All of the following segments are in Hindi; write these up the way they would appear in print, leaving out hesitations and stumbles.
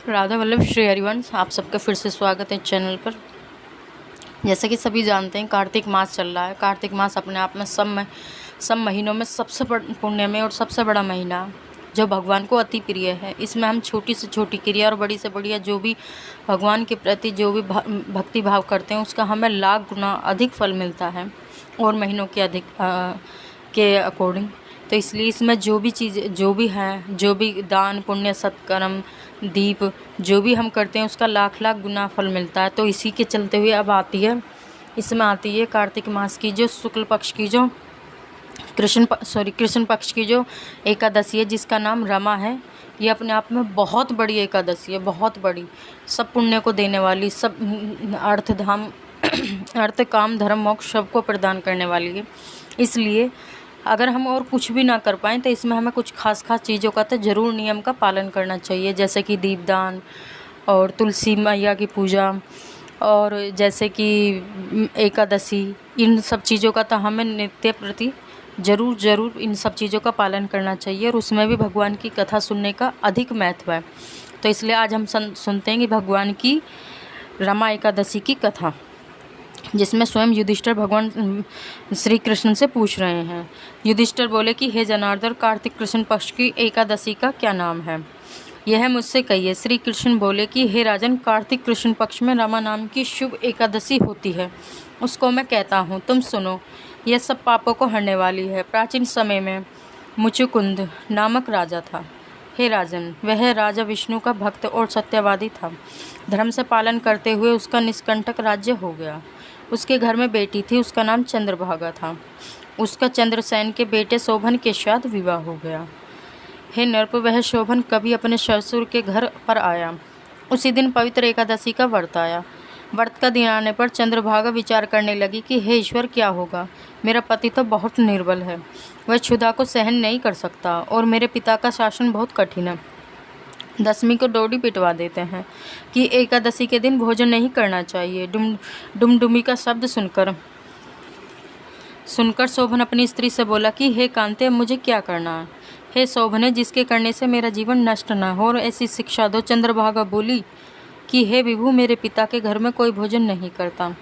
राधा वल्लभ श्री हरिवंश, आप सबका फिर से स्वागत है चैनल पर। जैसे कि सभी जानते हैं, कार्तिक मास चल रहा है। कार्तिक मास अपने आप में सब महीनों में सबसे पुण्यमय और सबसे बड़ा महीना, जो भगवान को अति प्रिय है। इसमें हम छोटी से छोटी क्रिया और बड़ी से बढ़िया जो भी भगवान के प्रति जो भी भक्ति भाव करते हैं, उसका हमें लाख गुना अधिक फल मिलता है और महीनों के अधिक के अकॉर्डिंग। तो इसलिए इसमें जो भी चीज़ जो भी है, जो भी दान पुण्य सत्कर्म दीप जो भी हम करते हैं, उसका लाख लाख गुना फल मिलता है। तो इसी के चलते हुए अब इसमें आती है कार्तिक मास की जो शुक्ल पक्ष की जो कृष्ण पक्ष की जो एकादशी है, जिसका नाम रमा है। ये अपने आप में बहुत बड़ी एकादशी है, बहुत बड़ी, सब पुण्य को देने वाली, सब अर्थ काम धर्म मोक्ष सबको प्रदान करने वाली है। इसलिए अगर हम और कुछ भी ना कर पाएँ तो इसमें हमें कुछ खास चीज़ों का तो ज़रूर नियम का पालन करना चाहिए, जैसे कि दीपदान और तुलसी मैया की पूजा, और जैसे कि एकादशी। इन सब चीज़ों का तो हमें नित्य प्रति ज़रूर इन सब चीज़ों का पालन करना चाहिए, और उसमें भी भगवान की कथा सुनने का अधिक महत्व है। तो इसलिए आज हम सुनते हैं कि भगवान की रमा एकादशी की कथा, जिसमें स्वयं युधिष्ठिर भगवान श्री कृष्ण से पूछ रहे हैं। युधिष्ठिर बोले कि हे जनार्दन, कार्तिक कृष्ण पक्ष की एकादशी का क्या नाम है, यह मुझसे कहिए। श्री कृष्ण बोले कि हे राजन, कार्तिक कृष्ण पक्ष में रमा नाम की शुभ एकादशी होती है, उसको मैं कहता हूँ, तुम सुनो। यह सब पापों को हरने वाली है। प्राचीन समय में मुचुकुंद नामक राजा था। हे राजन, वह राजा विष्णु का भक्त और सत्यवादी था। धर्म से पालन करते हुए उसका निष्कंटक राज्य हो गया। उसके घर में बेटी थी, उसका नाम चंद्रभागा था। उसका चंद्रसेन के बेटे शोभन के साथ विवाह हो गया। हे नृप, वह शोभन कभी अपने ससुर के घर पर आया। उसी दिन पवित्र एकादशी का व्रत आया। व्रत का दिन आने पर चंद्रभागा विचार करने लगी कि हे ईश्वर, क्या होगा, मेरा पति तो बहुत निर्बल है, वह क्षुधा को सहन नहीं कर सकता, और मेरे पिता का शासन बहुत कठिन है। दशमी को डोडी पिटवा देते हैं कि एकादशी के दिन भोजन नहीं करना चाहिए। डुमडुमी का शब्द सुनकर शोभन अपनी स्त्री से बोला कि हे कांते, मुझे क्या करना है। हे शोभने, जिसके करने से मेरा जीवन नष्ट न हो, और ऐसी शिक्षा दो। चंद्रभागा बोली कि हे विभु, मेरे पिता के घर में कोई भोजन नहीं करता,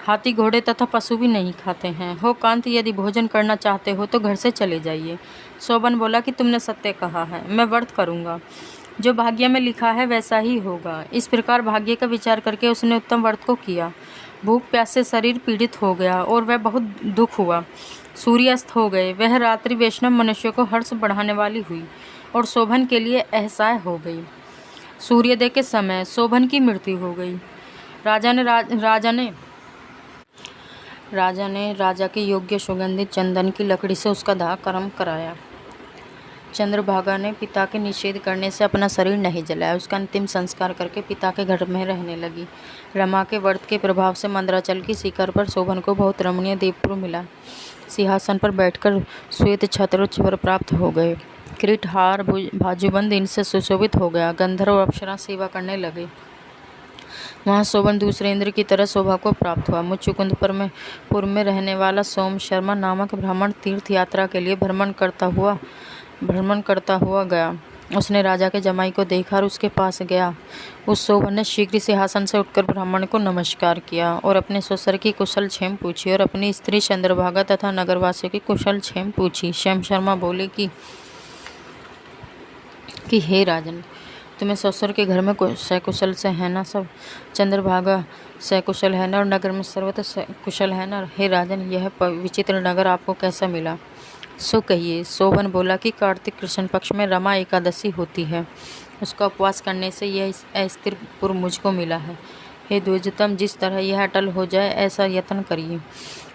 हाथी घोड़े तथा पशु भी नहीं खाते हैं। हो कांत, यदि भोजन करना चाहते हो तो घर से चले जाइए। शोभन बोला कि तुमने सत्य कहा है, मैं व्रत करूँगा, जो भाग्य में लिखा है वैसा ही होगा। इस प्रकार भाग्य का विचार करके उसने उत्तम व्रत को किया। भूख प्यास से शरीर पीड़ित हो गया और वह बहुत दुख हुआ। सूर्यास्त हो गए। वह रात्रि वैष्णव मनुष्य को हर्ष बढ़ाने वाली हुई और शोभन के लिए असह्य हो गई। सूर्योदय के समय शोभन की मृत्यु हो गई। राजा ने राजा के योग्य सुगंधित चंदन की लकड़ी से उसका दाह कर्म कराया। चंद्रभागा ने पिता के निषेध करने से अपना शरीर नहीं जलाया। उसका अंतिम संस्कार करके पिता के घर में रहने लगी। रमा के व्रत के प्रभाव से मंदराचल की शिखर पर शोभन को बहुत रमणीय देवपुर मिला। सिंहासन पर बैठकर श्वेत छत्र वर प्राप्त हो गए। किरीट हार बाजूबंद इनसे सुशोभित हो गया। गंधर्व और अप्सरा सेवा करने लगे। वहाँ शोभन दूसरे इंद्र की तरह शोभा को प्राप्त हुआ। मुचुकुंदपुर में रहने वाला सोम शर्मा नामक ब्राह्मण तीर्थ यात्रा के लिए भ्रमण करता हुआ गया। उसने राजा के जमाई को देखा और उसके पास गया। उस शोभन ने शीघ्र सिंहासन से उठकर ब्राह्मण को नमस्कार किया और अपने ससुर की कुशल क्षेम पूछी और अपनी स्त्री चंद्रभागा तथा नगरवासियों की कुशल क्षेम पूछी। श्याम शर्मा बोले कि हे राजन, तुम्हें ससुर के घर में सकुशल से है ना सब? चंद्रभागा सकुशल है ना, और नगर में सर्वत्र कुशल है ना? हे राजन, यह विचित्र नगर आपको कैसा मिला, सो कहिए। शोभन बोला कि कार्तिक कृष्ण पक्ष में रमा एकादशी होती है, उसका उपवास करने से यह अस्थिर पुर मुझको मिला है। हे द्विजतम, जिस तरह यह अटल हो जाए ऐसा यत्न करिए।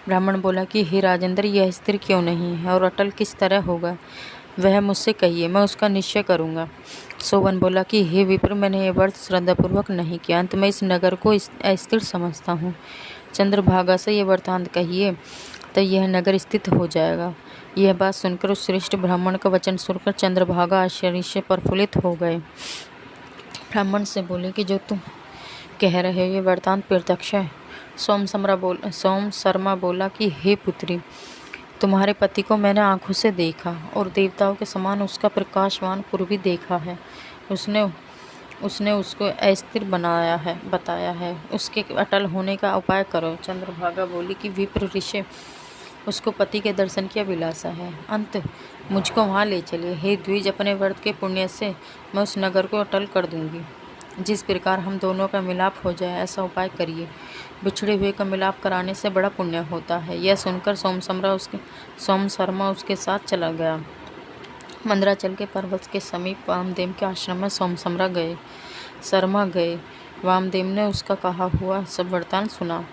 ब्राह्मण बोला कि हे राजेंद्र, यह स्थिर क्यों नहीं है और अटल किस तरह होगा, वह मुझसे कहिए, मैं उसका निश्चय करूँगा। शोभन बोला कि हे विप्र, मैंने यह व्रत श्रद्धापूर्वक नहीं किया, अंत में इस नगर को अस्थिर समझता हूँ। चंद्रभागा से यह वृत्तांत कहिए तो यह नगर स्थित हो जाएगा। यह बात सुनकर उस श्रेष्ठ ब्राह्मण का वचन सुनकर चंद्रभागा आश्चर्य से प्रफुल्लित हो गए। ब्राह्मण से बोले कि जो तुम कह रहे हो ये वृत्तांत प्रत्यक्ष है। सोम शर्मा बोला कि हे पुत्री, तुम्हारे पति को मैंने आंखों से देखा और देवताओं के समान उसका प्रकाशवान पुर भी देखा है। उसने उसने उसको अस्थिर बताया है। उसके अटल होने का उपाय करो। चंद्रभागा बोली कि विप्र ऋषि, उसको पति के दर्शन की अभिलाषा है, अंत मुझको वहाँ ले चलिए। हे द्विज, अपने व्रत के पुण्य से मैं उस नगर को अटल कर दूंगी। जिस प्रकार हम दोनों का मिलाप हो जाए ऐसा उपाय करिए। बिछड़े हुए का मिलाप कराने से बड़ा पुण्य होता है। यह सुनकर सोम शर्मा उसके साथ चला गया। मंदराचल के पर्वत के समीप वामदेव के आश्रम में शर्मा गए। वामदेव ने उसका कहा हुआ सब वृतांत सुना।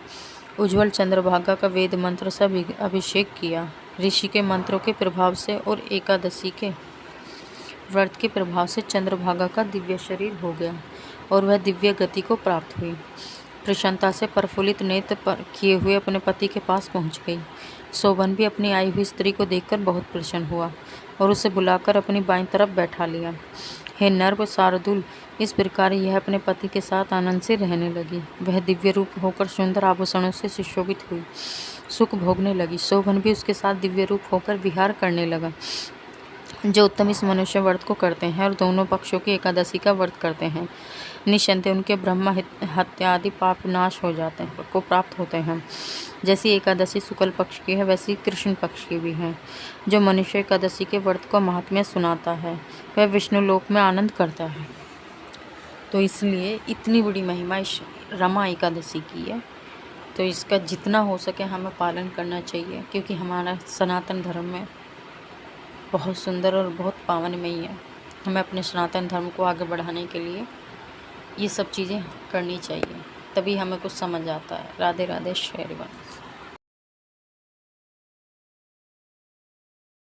उज्ज्वल चंद्रभागा का वेद मंत्र से अभिषेक किया। ऋषि के मंत्रों के प्रभाव से और एकादशी के व्रत के प्रभाव से चंद्रभागा का दिव्य शरीर हो गया और वह दिव्य गति को प्राप्त हुई। प्रसन्नता से प्रफुल्लित नेत्र किए हुए अपने पति के पास पहुंच गई। शोभन भी अपनी आई हुई स्त्री को देखकर बहुत प्रसन्न हुआ और उसे बुलाकर अपनी बाईं तरफ बैठा लिया। हे नर्व शार्दुल, इस प्रकार यह अपने पति के साथ आनंद से रहने लगी। वह दिव्य रूप होकर सुंदर आभूषणों से सुशोभित हुई, सुख भोगने लगी। शोभन भी उसके साथ दिव्य रूप होकर विहार करने लगा। जो उत्तम इस मनुष्य व्रत को करते हैं और दोनों पक्षों की एकादशी का व्रत करते हैं, निश्चिंत उनके ब्रह्म हत्या आदि पाप नाश हो जाते हैं को प्राप्त होते हैं। जैसी एकादशी शुक्ल पक्ष की है वैसी कृष्ण पक्ष की भी है। जो मनुष्य एकादशी के व्रत को महात्म्य सुनाता है वह विष्णु लोक में आनंद करता है। तो इसलिए इतनी बड़ी महिमा इस रमा एकादशी की है। तो इसका जितना हो सके हमें पालन करना चाहिए, क्योंकि हमारा सनातन धर्म में बहुत सुंदर और बहुत पावनमयी है। हमें अपने सनातन धर्म को आगे बढ़ाने के लिए ये सब चीज़ें करनी चाहिए, तभी हमें कुछ समझ आता है। राधे राधे, श्री